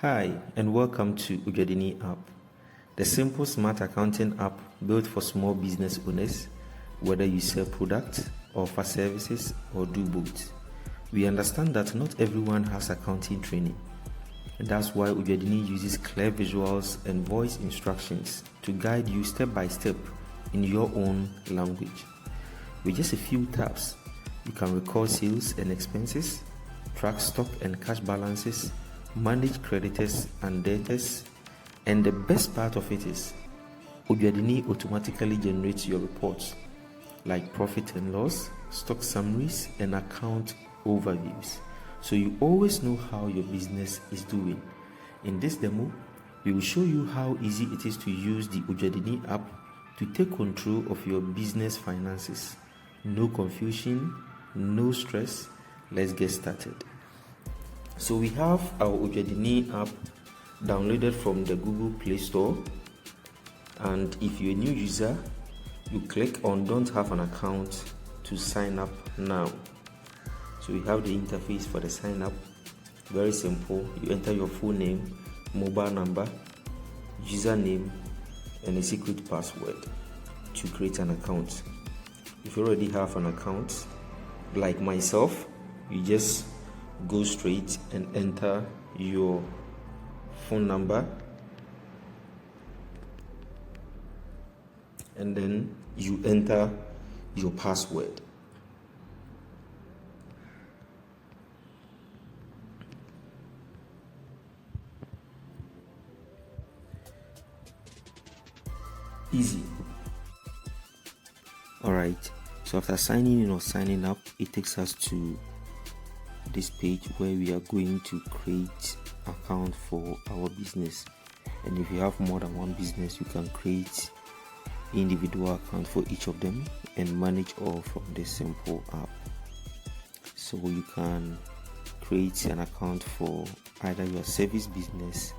Hi, and welcome to Odwadini app, the simple smart accounting app built for small business owners, whether you sell products, offer services, or do both. We understand that not everyone has accounting training, and that's why Odwadini uses clear visuals and voice instructions to guide you step by step in your own language. With just a few taps, you can record sales and expenses, track stock and cash balances, manage creditors and debtors, and the best part of it is Odwadini automatically generates your reports like profit and loss, stock summaries, and account overviews, so you always know how your business is doing. In this demo, we will show you how easy it is to use the Odwadini app to take control of your business finances. No confusion, no stress. Let's get started. So we have our Odwadini app downloaded from the Google Play Store, and if you're a new user, you click on don't have an account to sign up now. So we have the interface for the sign up. Very simple. You enter your full name, mobile number, username, and a secret password to create an account. If you already have an account, like myself, you just go straight and enter your phone number, and then you enter your password. Easy. Alright, so after signing in or signing up, it takes us to this page where we are going to create account for our business. And if you have more than one business, you can create individual account for each of them and manage all from this simple app. So you can create an account for either your service business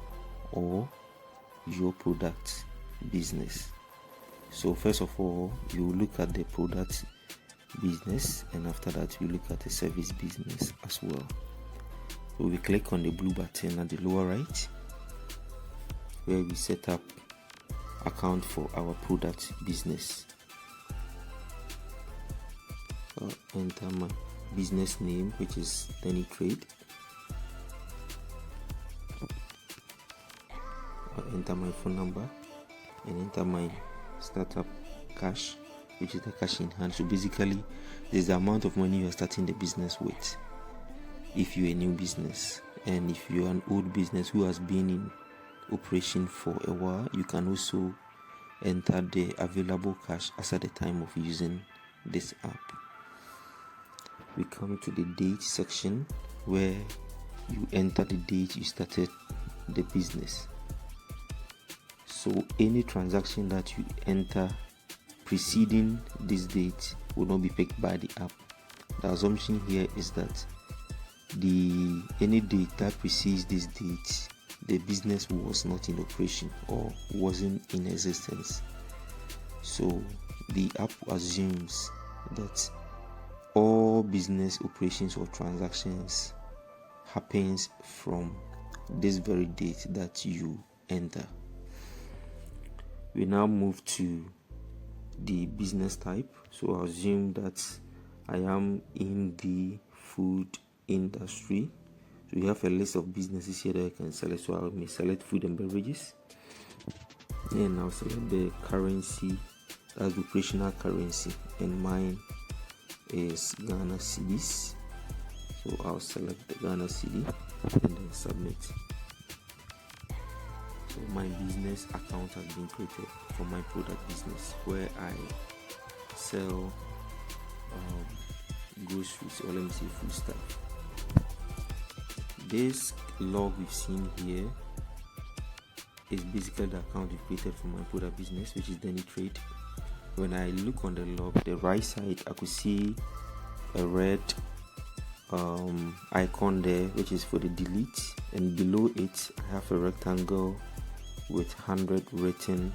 or your product business. So first of all, you look at the product business, and after that you look at the service business as well. So we click on the blue button at the lower right where we set up account for our product business. I'll enter my business name, which is Denny Trade. I'll enter my phone number and enter my startup cash, which is the cash in hand. So basically, there's the amount of money you are starting the business with if you're a new business. And if you're an old business who has been in operation for a while, you can also enter the available cash as at the time of using this app. We come to the date section where you enter the date you started the business. So any transaction that you enter preceding this date will not be picked by the app. The assumption here is that any date that precedes this date, the business was not in operation or wasn't in existence. So the app assumes that all business operations or transactions happens from this very date that you enter. We now move to the business type. So I assume that I am in the food industry. So we have a list of businesses here that I can select. So I may select food and beverages, and I'll select the currency, that's the operational currency, and mine is Ghana cedis. So I'll select the Ghana cedi and then submit. So my business account has been created for my product business, where I sell groceries, or let me say food stuff. This log we've seen here is basically the account we've created for my product business, which is Denny Trade. When I look on the log, the right side, I could see a red icon there, which is for the delete, and below it I have a rectangle with 100 written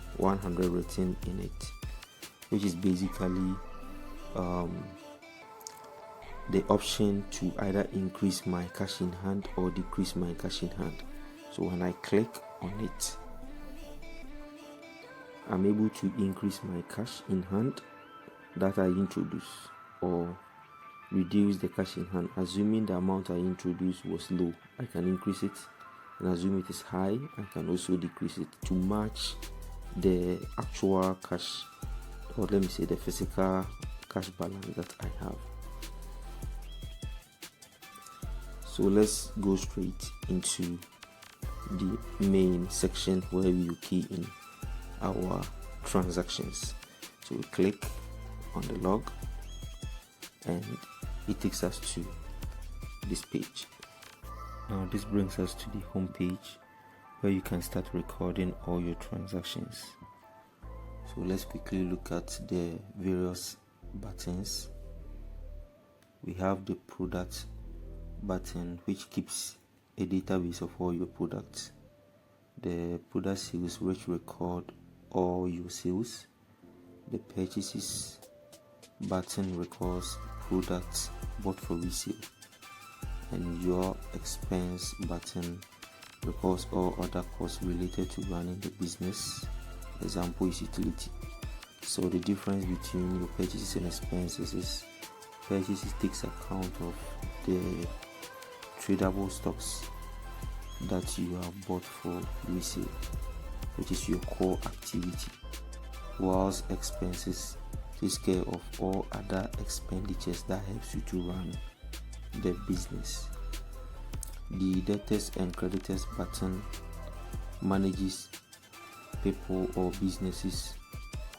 in it, which is basically the option to either increase my cash in hand or decrease my cash in hand. So when I click on it, I'm able to increase my cash in hand that I introduce, or reduce the cash in hand. Assuming the amount I introduced was low, I can increase it, and assume it is high, I can also decrease it to match the actual cash, or let me say the physical cash balance that I have. So let's go straight into the main section where we will key in our transactions. So we click on the log and it takes us to this page. Now this brings us to the home page where you can start recording all your transactions. So let's quickly look at the various buttons. We have the product button, which keeps a database of all your products. The product sales, which record all your sales. The purchases button records products bought for resale, and your expense button records all other costs related to running the business. Example is utility. So the difference between your purchases and expenses is purchases takes account of the tradable stocks that you have bought for resale, which is your core activity, whilst expenses takes care of all other expenditures that helps you to run the business. The debtors and creditors button manages people or businesses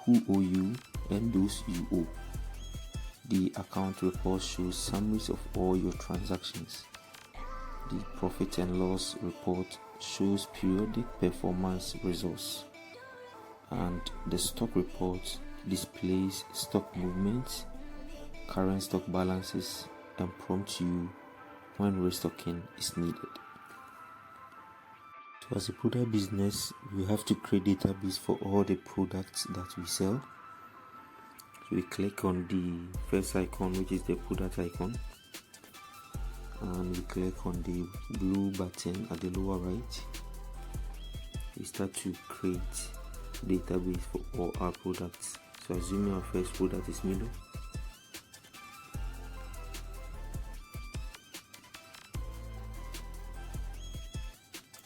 who owe you and those you owe. The account report shows summaries of all your transactions. The profit and loss report shows periodic performance results, and the stock report displays stock movements, current stock balances, and prompts you when restocking is needed. So as a product business, we have to create database for all the products that we sell. So we click on the first icon, which is the product icon, and we click on the blue button at the lower right. We start to create database for all our products. So assuming our first product is Milo,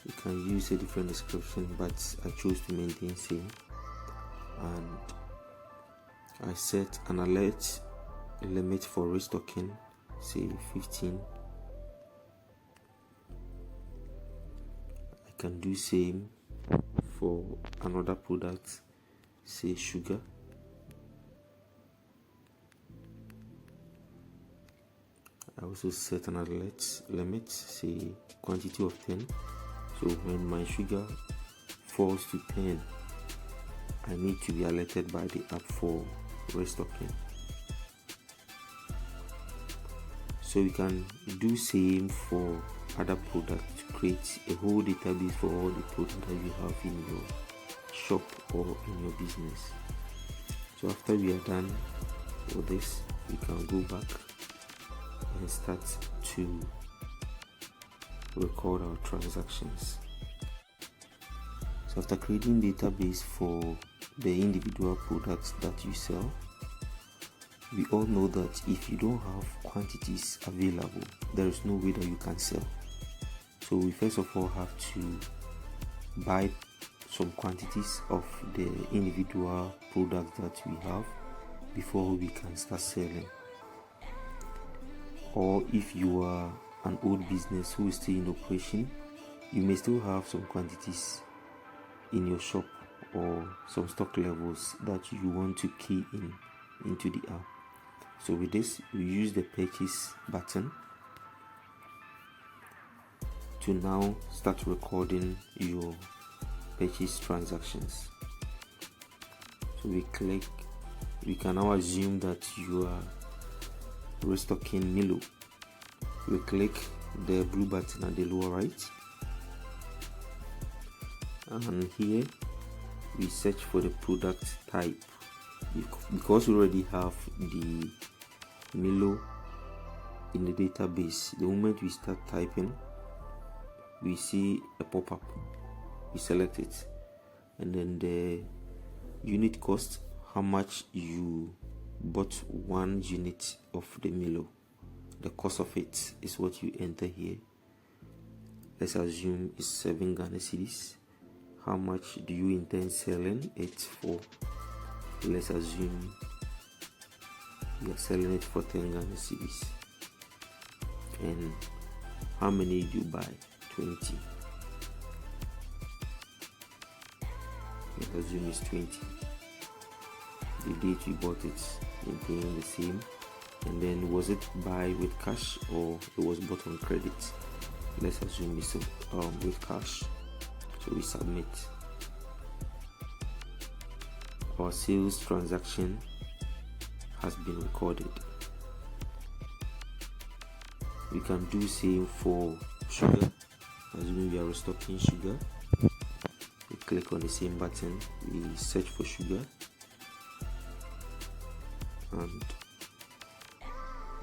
you can use a different description, but I chose to maintain same, and I set an alert limit for restocking, say 15. I can do same for another product, say sugar. I also set an alert limit, say quantity of 10. So when my sugar falls to 10, I need to be alerted by the app for restocking. So we can do same for other products to create a whole database for all the products that you have in your shop or in your business. So after we are done with this, we can go back and start to record our transactions. So after creating database for the individual products that you sell, we all know that if you don't have quantities available, there is no way that you can sell. So we first of all have to buy some quantities of the individual products that we have before we can start selling. Or if you are an old business who is still in operation, you may still have some quantities in your shop or some stock levels that you want to key into the app. So with this, we use the purchase button to now start recording your purchase transactions. So we can now assume that you are restocking Milo. We click the blue button at the lower right, and here we search for the product type. Because we already have the Milo in the database, the moment we start typing, we see a pop-up, we select it, and then the unit cost, how much you bought 1 unit of the Milo, the cost of it is what you enter here. Let's assume it's 7 Ghana cedis. How much do you intend selling it for? Let's assume you are selling it for 10 Ghana cedis. And how many did you buy? 20. Let's assume it's 20. The date you bought it, maintaining the same. And then was it buy with cash or it was bought on credit? Let's assume it's with cash. So we submit. Our sales transaction has been recorded. We can do same for sugar. Assuming we are restocking sugar, we click on the same button, we search for sugar, and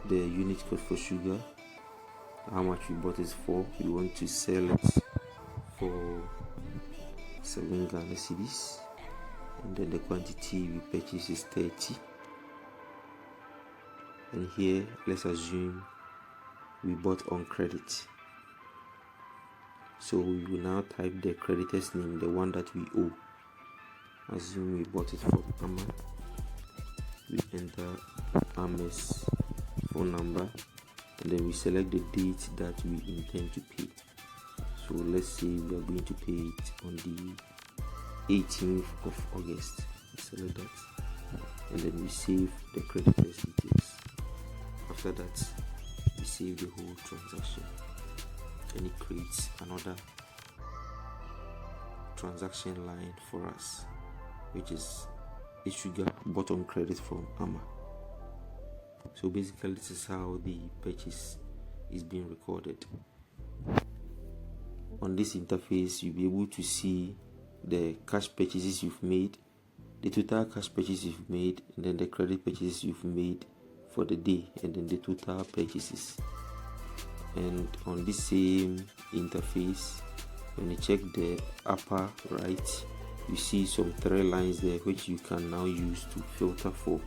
the unit code for sugar, how much we bought it for. We want to sell it for 7 Ghana cedis, and then the quantity we purchase is 30. And here, let's assume we bought on credit. So we will now type the creditor's name, the one that we owe. Assume we bought it from Amma. We enter Amma's phone number, and then we select the date that we intend to pay. So let's say we are going to pay it on the 18th of August. We select that, and then we save the creditor's details. After that, we save the whole transaction, and it creates another transaction line for us, which is a sugar bought on credit from Amma. So basically, this is how the purchase is being recorded. On this interface, you'll be able to see the cash purchases you've made, the total cash purchases you've made, and then the credit purchases you've made for the day, and then the total purchases. And on this same interface, when you check the upper right, you see some 3 lines there which you can now use to filter for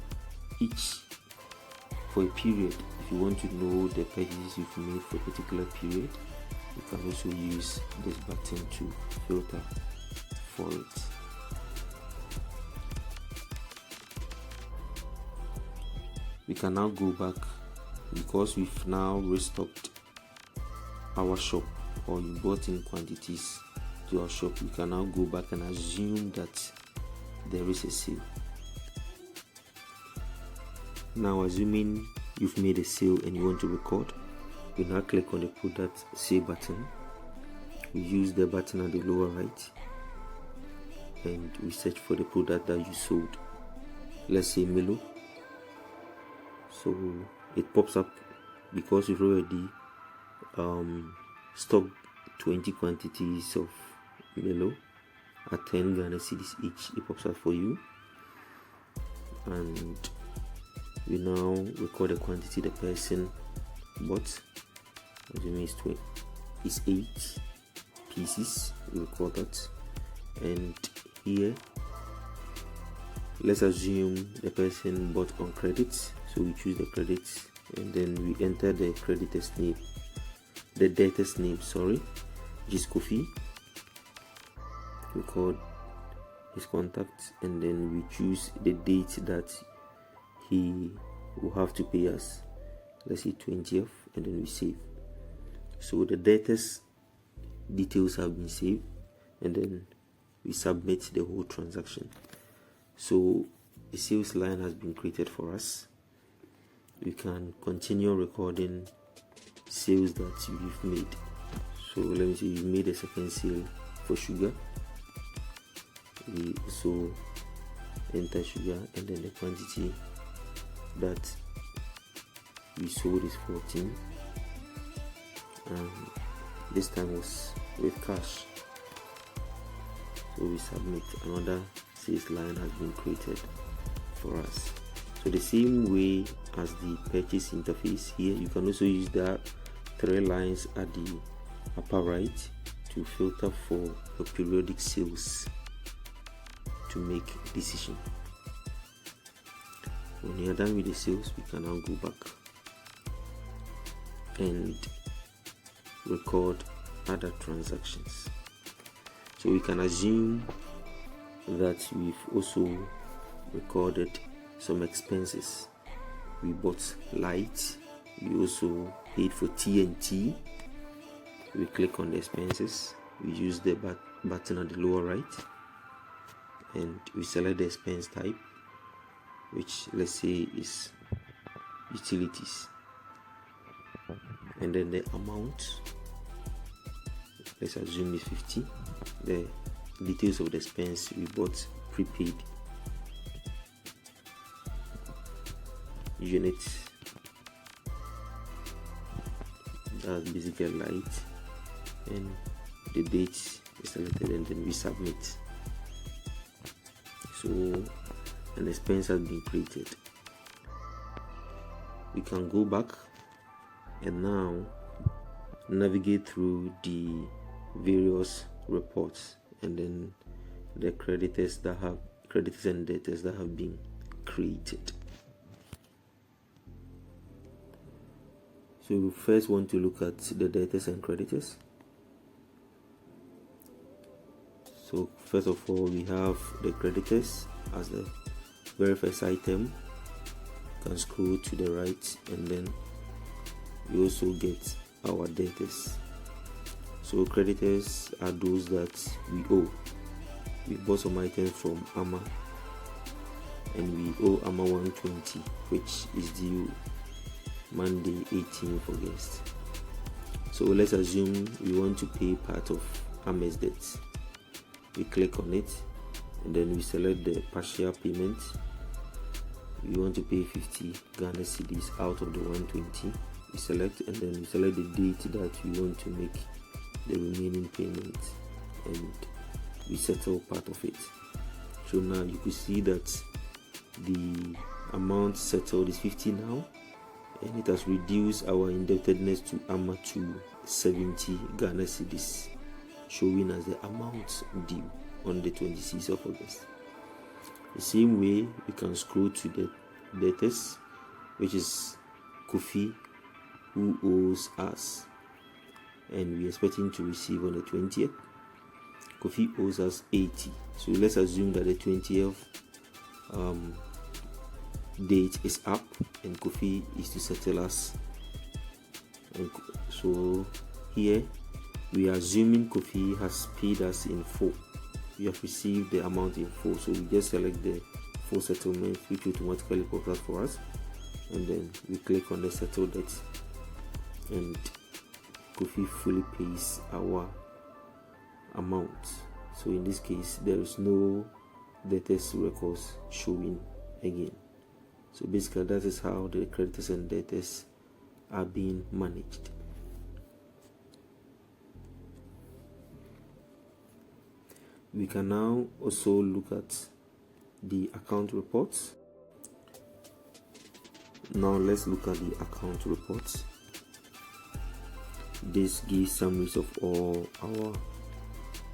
a period. If you want to know the purchases you've made for a particular period, you can also use this button to filter for it. We can now go back, because we've now restocked our shop, or you bought in quantities to our shop. We can now go back and assume that there is a sale. Now, assuming you've made a sale and you want to record, we now click on the product save button. We use the button at the lower right, and we search for the product that you sold. Let's say Milo. So it pops up because you've already stocked 20 quantities of Milo at 10 Ghana cedis each. It pops up for you, and we now record the quantity the person bought. Assuming it's 8 pieces, we record that. And here, let's assume the person bought on credit, so we choose the credits, and then we enter the creditor's name, the debtor's name, which is Kofi. Record his contact, and then we choose the date that he will have to pay us. Let's say 20th, and then we save. So the debtor's details have been saved, and then we submit the whole transaction. So a sales line has been created for us. We can continue recording sales that you've made. So let me say you made a second sale for sugar. We also enter sugar, and then the quantity that we sold is 14, and this time was with cash. So we submit. Another sales line has been created for us. So the same way as the purchase interface, here you can also use the 3 lines at the upper right to filter for the periodic sales to make a decision. When you are done with the sales, we can now go back and record other transactions. So we can assume that we've also recorded some expenses. We bought light, we also paid for TNT. We click on the expenses, we use the button at the lower right, and we select the expense type, which let's say is utilities, and then the amount, let's assume is 50. The details of the expense: we bought prepaid units, that's basically light, and the date is selected, and then we submit. So an expense has been created. We can go back and now navigate through the various reports, and then the creditors and debtors that have been created. So we first want to look at the debtors and creditors. So first of all, we have the creditors as the very first item. You can scroll to the right, and then we also get our debtors. So creditors are those that we owe. We bought some items from Amma, and we owe Amma 120, which is due Monday 18th August. So let's assume we want to pay part of Amma's debts. We click on it, and then we select the partial payment. We want to pay 50 Ghana cedis out of the 120. We select, and then we select the date that we want to make the remaining payment, and we settle part of it. So now you could see that the amount settled is 50 now, and it has reduced our indebtedness to Amma to 70 Ghana cedis, showing as the amount due on the 26th of August. The same way, we can scroll to the debtors, which is Kofi, who owes us, and we are expecting to receive on the 20th. Kofi owes us 80. So let's assume that the 20th date is up, and Kofi is to settle us. And so here we are assuming Kofi has paid us in full. We have received the amount in full, so we just select the full settlement, which automatically pops up for us, and then we click on the settle debt, and Kofi fully pays our amount. So in this case, there is no debtors records showing again. So basically, that is how the creditors and debtors are being managed. We can now also look at the account reports. Now let's look at the account reports. This gives summaries of all our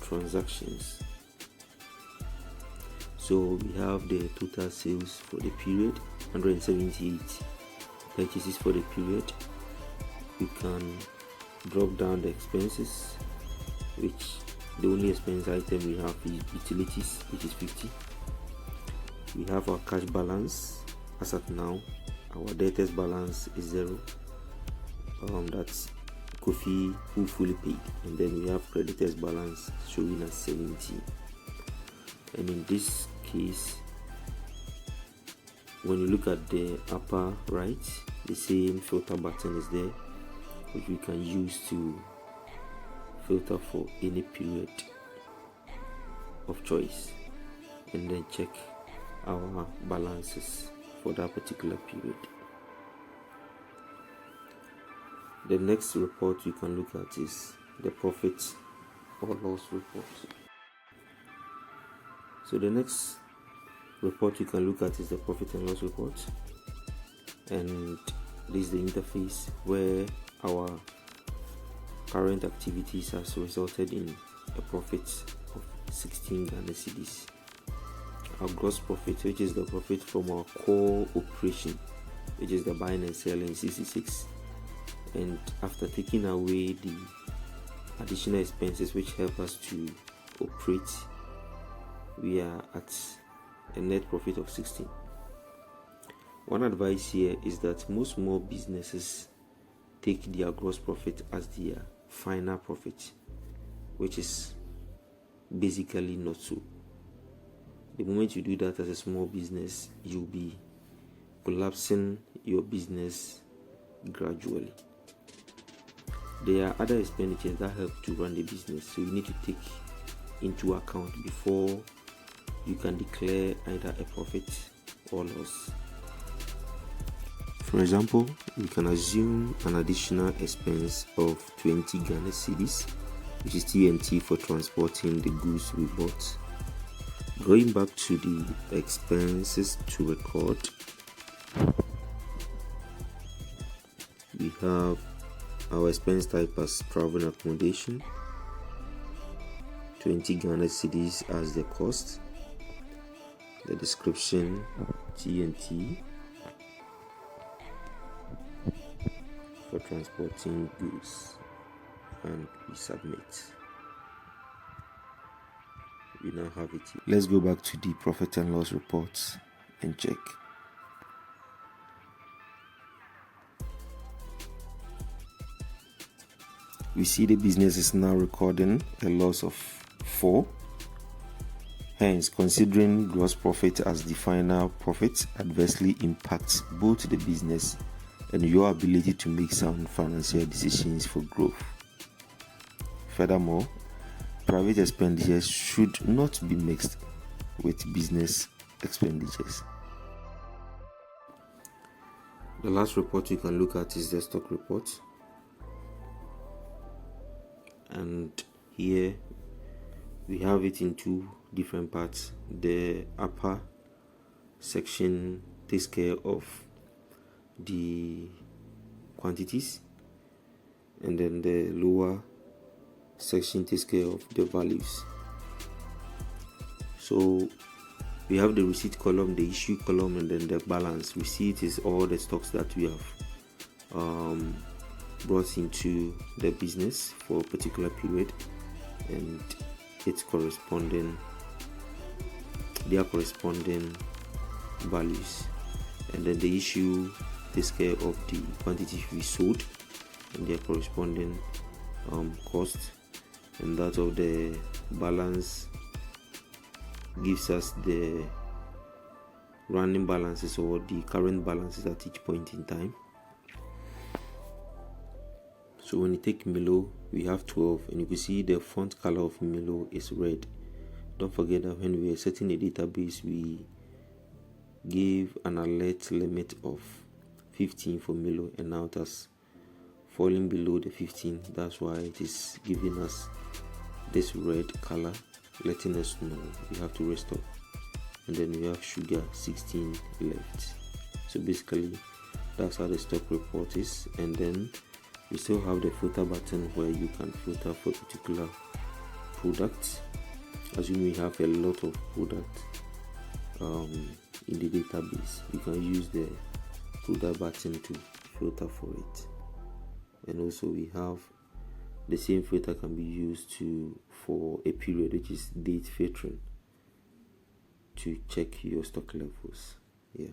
transactions. So we have the total sales for the period, 178 purchases for the period. We can drop down the expenses, which the only expense item we have is utilities, which is 50. We have our cash balance as at now. Our debtors balance is 0. That's Kofi, who fully paid, and then we have creditors balance showing as 70. And in this case, when you look at the upper right, the same filter button is there, which we can use to filter for any period of choice, and then check our balances for that particular period. The next report you can look at is the profit or loss report. So the next report you can look at is the profit and loss report, and this is the interface where our current activities has resulted in a profit of 16 Ghana cedis. Our gross profit, which is the profit from our core operation, which is the buying and selling, 66. And after taking away the additional expenses which help us to operate, we are at a net profit of 16. One advice here is that most small businesses take their gross profit as their final profit, which is basically not so. The moment you do that as a small business, you'll be collapsing your business gradually. There are other expenditures that help to run the business, so you need to take into account before you can declare either a profit or loss. For example, we can assume an additional expense of 20 Ghana cedis, which is TNT, for transporting the goods we bought. Going back to the expenses to record, we have our expense type as travel and accommodation, 20 Ghana cedis as the cost, the description TNT for transporting goods, and we submit. We now have it here. Let's go back to the profit and loss reports and check. We see the business is now recording a loss of 4. Hence, considering gross profit as the final profit adversely impacts both the business and your ability to make sound financial decisions for growth. Furthermore, private expenditures should not be mixed with business expenditures. The last report you can look at is the stock report. And here we have it in 2 different parts. The upper section takes care of the quantities, and then the lower section takes care of the values. So we have the receipt column, the issue column, and then the balance. Receipt is all the stocks that we have brought into the business for a particular period, and its corresponding values. And then the issue takes care of the quantity we sold and their corresponding cost, and that of the balance gives us the running balances or the current balances at each point in time. So when you take Milo, we have 12, and you can see the font color of Milo is red. Don't forget that when we are setting the database, we gave an alert limit of 15 for Milo, and now it has fallen below the 15. That's why it is giving us this red color, letting us know we have to restore. And then we have sugar, 16 left. So basically that's how the stock report is. And then we still have the filter button where you can filter for particular products. Assuming we have a lot of products in the database, you can use the filter button to filter for it. And also we have the same filter can be used for a period, which is date filtering, to check your stock levels. Yeah.